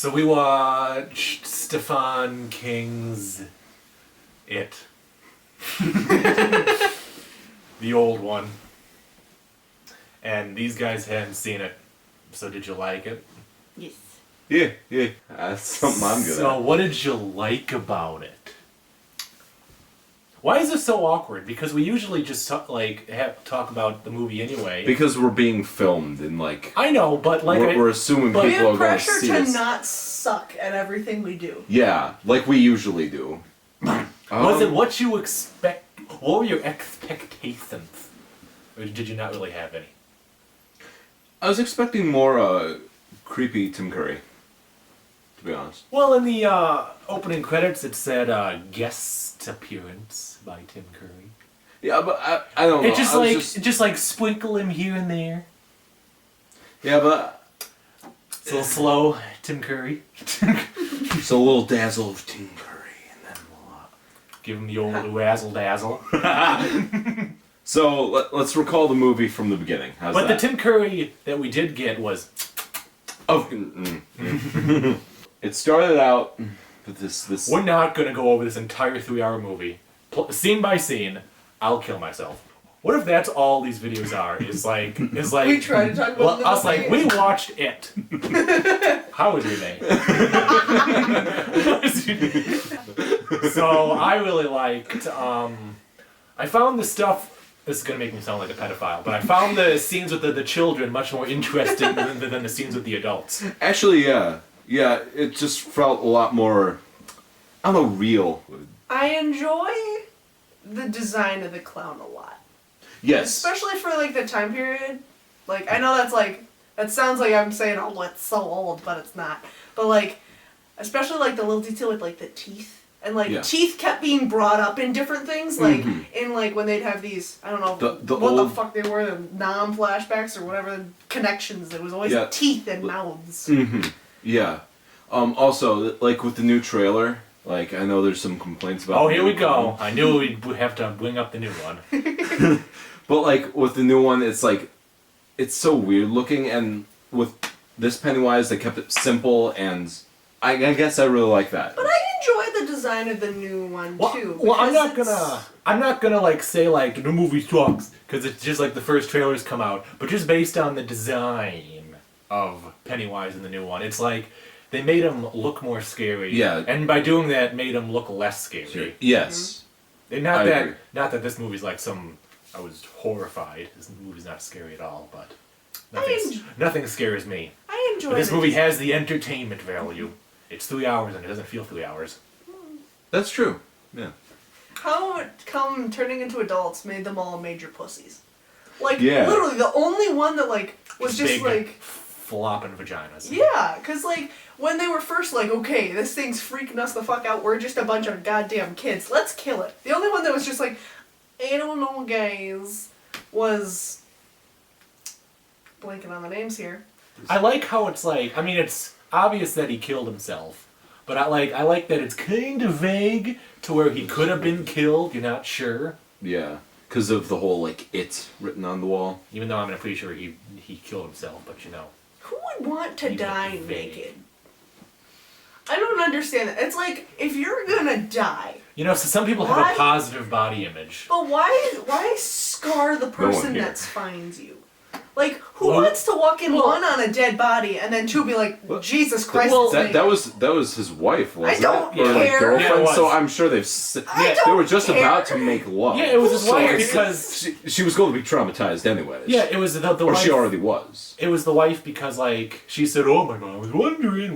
So we watched Stephen King's It. The old one. And these guys hadn't seen it. So did you like it? Yes. Yeah. That's something I'm good at. So what did you like about it? Why is this so awkward? Because we usually just talk about the movie anyway. Because we're being filmed and I know, but we're assuming people We are have going to pressure see to us. not suck at everything we do. Yeah, like we usually do. Was it what you expect? What were your expectations? Or did you not really have any? I was expecting more creepy Tim Curry, to be honest. Well, in the opening credits, it said guest appearance by Tim Curry. Yeah, but I don't know. It just sprinkle him here and there. Yeah, but It's a little slow, Tim Curry. it's a little dazzle of Tim Curry, and then we'll Give him the old razzle dazzle. So let's recall the movie from the beginning. How's But that? the Tim Curry that we did get was It started out with this. we're not gonna go over this entire 3-hour movie, scene by scene. I'll kill myself. What if that's all these videos are? Is like We tried to talk about us like we watched it. How was your day? So I really liked. I found the stuff. This is gonna make me sound like a pedophile, but I found the scenes with the children much more interesting than the scenes with the adults. Actually, yeah, it just felt a lot more. I don't know, real. I enjoy the design of the clown a lot. Yes. Especially for the time period. I know that sounds like I'm saying, oh, it's so old, but it's not. But especially the little detail with the teeth. And teeth kept being brought up in different things, in when they'd have these, I don't know the fuck they were, the flashbacks or whatever connections. There was always teeth and mouths. Mm-hmm. Yeah. Also, with the new trailer, I know there's some complaints about. Oh, here we go. I knew we'd have to bring up the new one. But with the new one, it's it's so weird looking, and with this Pennywise, they kept it simple, and I guess I really like that. But I enjoy the design of the new one too. Well, I'm not gonna say the movie sucks because it's just the first trailers come out, but just based on the design of Pennywise in the new one, it's they made him look more scary. Yeah. And by doing that, made him look less scary. Sure. Yes. And I agree. not that this movie's I was horrified. This movie's not scary at all, but nothing scares me. I enjoy But this movie has the entertainment value. It's 3 hours and it doesn't feel 3 hours. That's true. Yeah. How come turning into adults made them all major pussies? Yeah. Literally, the only one that was just Big flopping vaginas. Yeah, because when they were first okay, this thing's freaking us the fuck out, we're just a bunch of goddamn kids, let's kill it. The only one that was just I don't know, guys, was blanking on the names here. I like how it's it's obvious that he killed himself, but I like that it's kind of vague to where he could have been killed. You're not sure. Yeah. Because of the whole "it" written on the wall. Even though I'm pretty sure he killed himself, but Who would want to Even die vague. naked? I don't understand that. It's if you're gonna die. so some people have Why? a positive body image. But why scar the person here. that finds you? Who wants to walk in one on a dead body and then two be Jesus Christ? That was his wife, wasn't I don't it? Or care. girlfriend. Yeah, it was. So I'm sure they were just care. about to make love. Yeah, it was his So wife because she was going to be traumatized anyways. yeah, it was the Or wife. she already was. It was the wife because she said, "Oh my God, I was wondering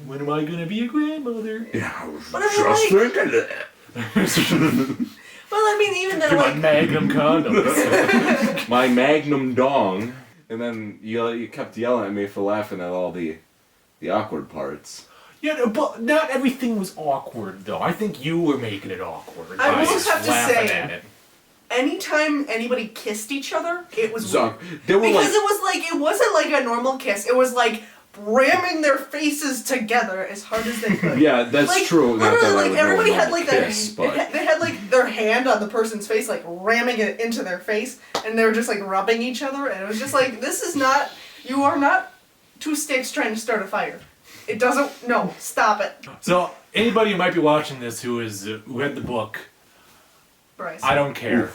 when am I gonna be a grandmother?" Yeah, I was But I mean, thinking that. Well, I mean, even Get my then, Magnum condoms. My magnum dong. And then you kept yelling at me for laughing at all the awkward parts. Yeah, no, but not everything was awkward though. I think you were making it awkward. I by will just have to laughing say- at it. anytime anybody kissed each other, it was So, weird. they were Because it wasn't a normal kiss. It was ramming their faces together as hard as they could. Yeah, that's true. Not that I Literally, would everybody know a had normal their kiss, but they had their hand on the person's face, ramming it into their face, and they were just rubbing each other, and it was just this is not. You are not two sticks trying to start a fire. It doesn't. No, stop it, So anybody who might be watching this who has read the book, Bryce. I don't care.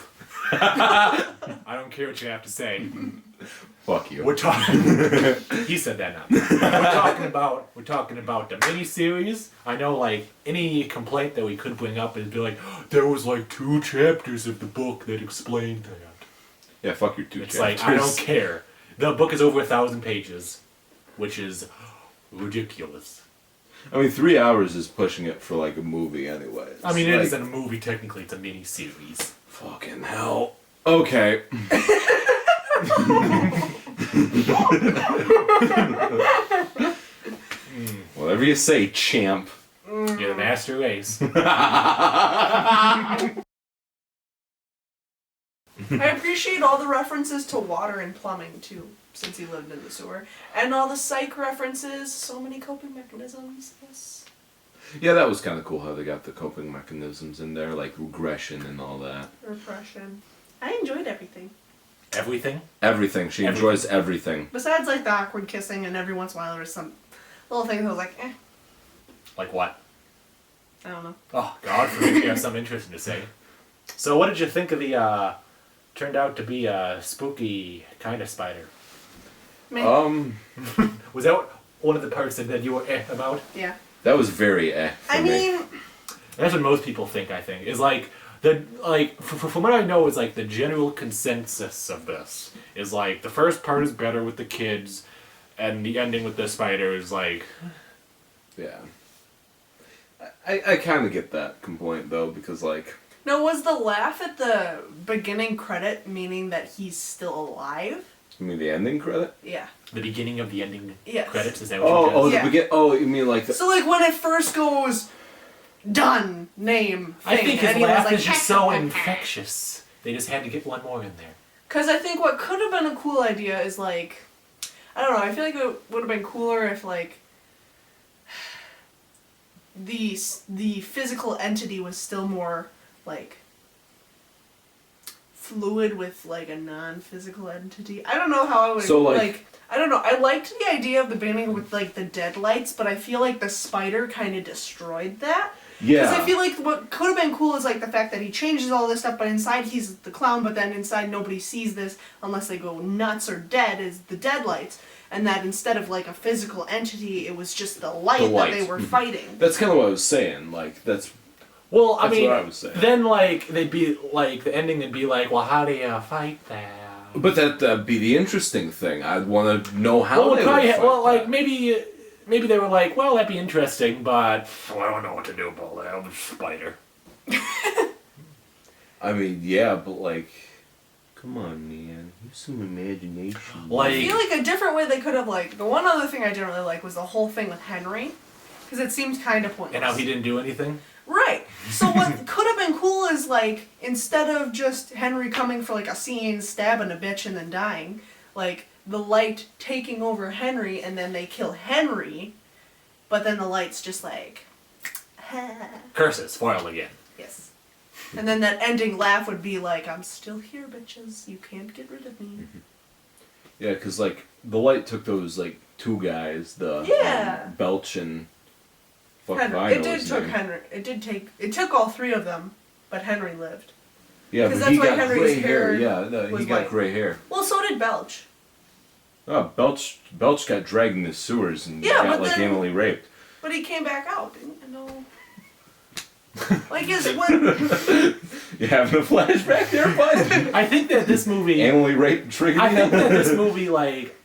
I don't care what you have to say. Fuck you. We're talking. He said that now. We're talking about the miniseries. I know, like, any complaint that we could bring up is be like, there was like 2 chapters of the book that explained that. Yeah, fuck your 2 It's chapters. like, I don't care. The book is over 1,000 pages, which is ridiculous. I mean, 3 hours is pushing it for like a movie anyway. I mean, Like, it isn't a movie technically; it's a miniseries. Fucking hell. Okay. Whatever you say, champ. You're the master race. I appreciate all the references to water and plumbing too, since he lived in the sewer, and all the psych references. So many coping mechanisms. Yes. Yeah, that was kind of cool how they got the coping mechanisms in there, like regression and all that. Repression. I enjoyed everything. Everything. Everything. She enjoys everything. Besides, like, the awkward kissing, and every once in a while there was some little thing that was like, eh, Like what? I don't know. Oh, God forbid you have something interesting to say. So, what did you think of the? Turned out to be a spooky kind of spider. Man, Was that one of the parts that you were about? yeah. That was very for I me. mean, That's what most people think. I think is like from what I know is like the general consensus of this is like the first part is better with the kids, and the ending with the spider is like. Yeah. I kind of get that complaint though, because like. no, was the laugh at the beginning credit meaning that he's still alive? You mean the ending credit? Yeah. The beginning of the ending Yes. credits, is that what you Oh, just... Yeah. Oh, you mean like the... So, like, when it first goes, done, name, thing, I think his and he was laugh like, is just so infectious. They just had to get one more in there. Because I think what could have been a cool idea is, like, I don't know, I feel like it would have been cooler if, like, the physical entity was still more, like, fluid with, like, a non-physical entity. I don't know how I would, So, like I don't know, I liked the idea of the beginning with, like, the deadlights, but I feel like the spider kind of destroyed that. Yeah. Because I feel like what could have been cool is, like, the fact that he changes all this stuff, but inside he's the clown, but then inside nobody sees this unless they go nuts or dead, is the deadlights. And that instead of, like, a physical entity, it was just the light that they were fighting. That's kind of what I was saying. Like, that's... Well, I That's mean, what I was saying. then, like, they'd be, like, the ending would be like, well, how do you fight that? But that'd be the interesting thing. I'd want to know how Well, they probably, would fight well, like, that. maybe they were like, well, that'd be interesting, but well, I don't know what to do about that. I'm a spider. I mean, yeah, but like... Come on, man. Use some imagination. Like, I feel like a different way they could have, like, the one other thing I didn't really like was the whole thing with Henry. Because it seemed kind of pointless. and how he didn't do anything? Right. So what could have been cool is, like, instead of just Henry coming for, like, a scene, stabbing a bitch, and then dying, like, the light taking over Henry, and then they kill Henry, but then the light's just like... Curses, foiled again. Yes. And then that ending laugh would be like, I'm still here, bitches. You can't get rid of me. Yeah, because, like, the light took those, like, 2 guys, the Yeah. Belch and... Fuck if I Henry. It know did his took name. Henry. It took all 3 of them, but Henry lived. Yeah, 'Cause but that's he why got Henry's gray hair hair. Yeah, no, was he got white. gray hair. Well, so did Belch. Oh, Belch got dragged in the sewers and Yeah, got, but like, then- anally raped. But he came back out, didn't you know? Like, when... You having a flashback there, bud? I think that this movie... Anally raped triggered I think you? that this movie, like,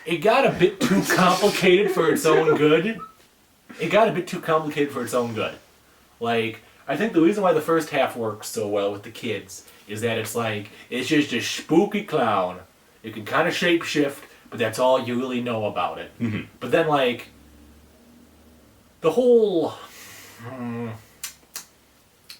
it got a bit too complicated for its own good. Like, I think the reason why the first half works so well with the kids is that it's like, it's just a spooky clown. It can kind of shapeshift, but that's all you really know about it. Mhm. But then, like, the whole...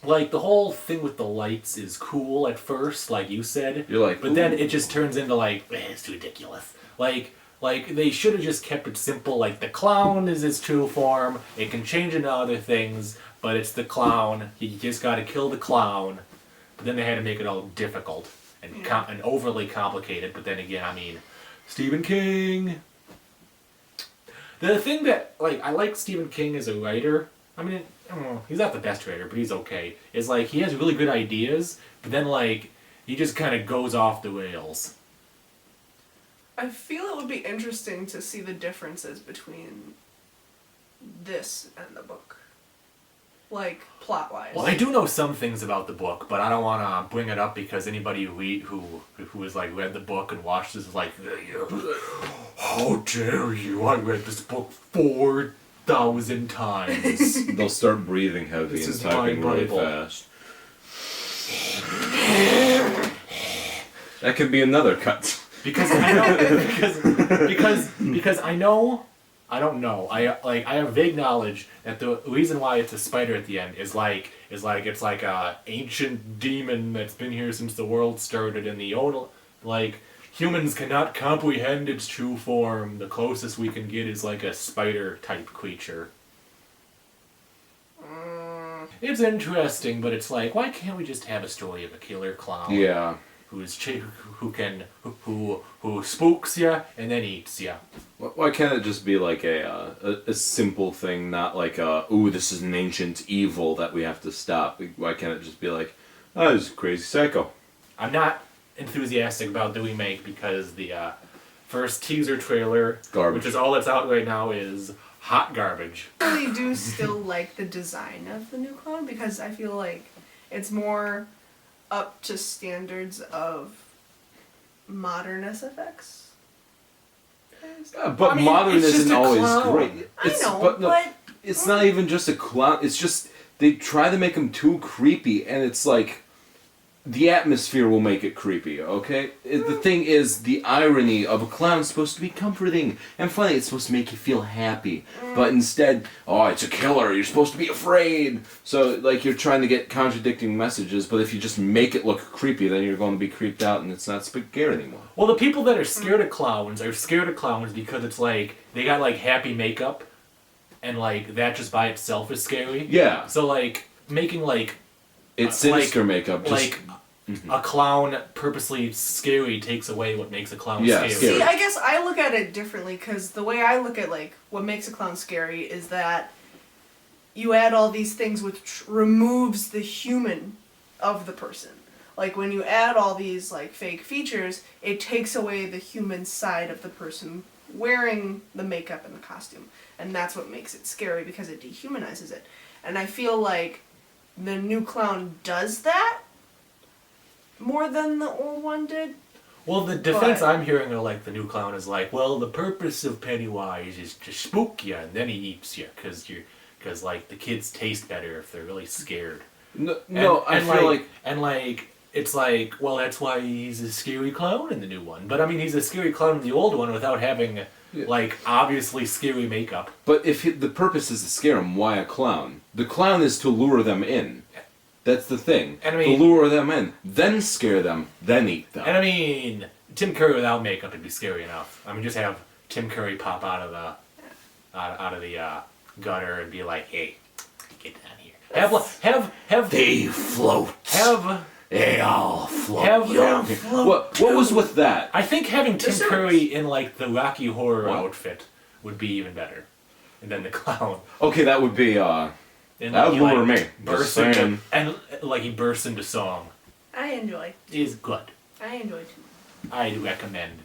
like, the whole thing with the lights is cool at first, like you said. You're like, But then ooh. it just turns into, like, it's ridiculous. Like, they should have just kept it simple. Like, the clown is its true form. It can change into other things, but it's the clown. You just gotta kill the clown. But then they had to make it all difficult and, and overly complicated. But then again, I mean, Stephen King. The thing that, like, I like Stephen King as a writer. I mean, I don't know, he's not the best writer, but he's okay. Is like he has really good ideas, but then like he just kind of goes off the rails. I feel it would be interesting to see the differences between this and the book. Like, plot-wise. Well, I do know some things about the book, but I don't want to bring it up because anybody who has like read the book and watched this is like, how dare you? I read this book 4,000 times. They'll start breathing heavy This and is typing my really Bible. fast. That could be another cut. Because I know because I know I don't know. I have vague knowledge that the reason why it's a spider at the end is like it's like a ancient demon that's been here since the world started, and the old like humans cannot comprehend its true form. The closest we can get is like a spider type creature. It's interesting, but it's like, why can't we just have a story of a killer clown? Yeah. Who spooks ya and then eats ya. Why can't it just be like a simple thing, not like ooh, this is an ancient evil that we have to stop? Why can't it just be like, oh, this is a crazy psycho? I'm not enthusiastic about the remake because the first teaser trailer, Garbage. which is all that's out right now, is hot garbage. I really do still like the design of the new clone because I feel like it's more up to standards of modern SFX. But I mean, modern it's just isn't a always clown. great. I know, but no, but it's not even just a clown. It's just they try to make him too creepy, and it's like the atmosphere will make it creepy. Okay, the thing is, the irony of a clown is supposed to be comforting and funny. It's supposed to make you feel happy, but instead, oh, it's a killer. You're supposed to be afraid. So like you're trying to get contradicting messages, but if you just make it look creepy, then you're going to be creeped out, and it's not scary anymore. Well, the people that are scared of clowns are scared of clowns because it's like they got like happy makeup, and like that just by itself is scary. Yeah. So like making like It's sinister makeup. Just, like a clown purposely scary takes away what makes a clown Yeah, scary. scary. see, I guess I look at it differently because the way I look at like what makes a clown scary is that you add all these things which removes the human of the person. Like when you add all these like fake features, it takes away the human side of the person wearing the makeup and the costume, and that's what makes it scary because it dehumanizes it. And I feel like the new clown does that more than the old one did. Well, the defense But- I'm hearing are like the new clown is like, well, the purpose of Pennywise is to spook you, and then he eats you, because like the kids taste better if they're really scared. No, I feel like it's like, well, that's why he's a scary clown in the new one. But I mean, he's a scary clown in the old one without having like obviously scary makeup. But if the purpose is to scare him, why a clown? The clown is to lure them in. That's the thing. And I mean- to lure them in, then scare them, then eat them. And I mean, Tim Curry without makeup would be scary enough. I mean, just have Tim Curry pop out of the gutter and be like, "Hey, get down here." Have They float. They all float. What was with that? I think having Tim Deserves. Curry in like the Rocky Horror What? outfit would be even better, and then the clown. Okay, that would be And That would he, lure me. Bursts Just saying. into, and like he bursts into song. I enjoy. Is good. I enjoy too. I'd recommend.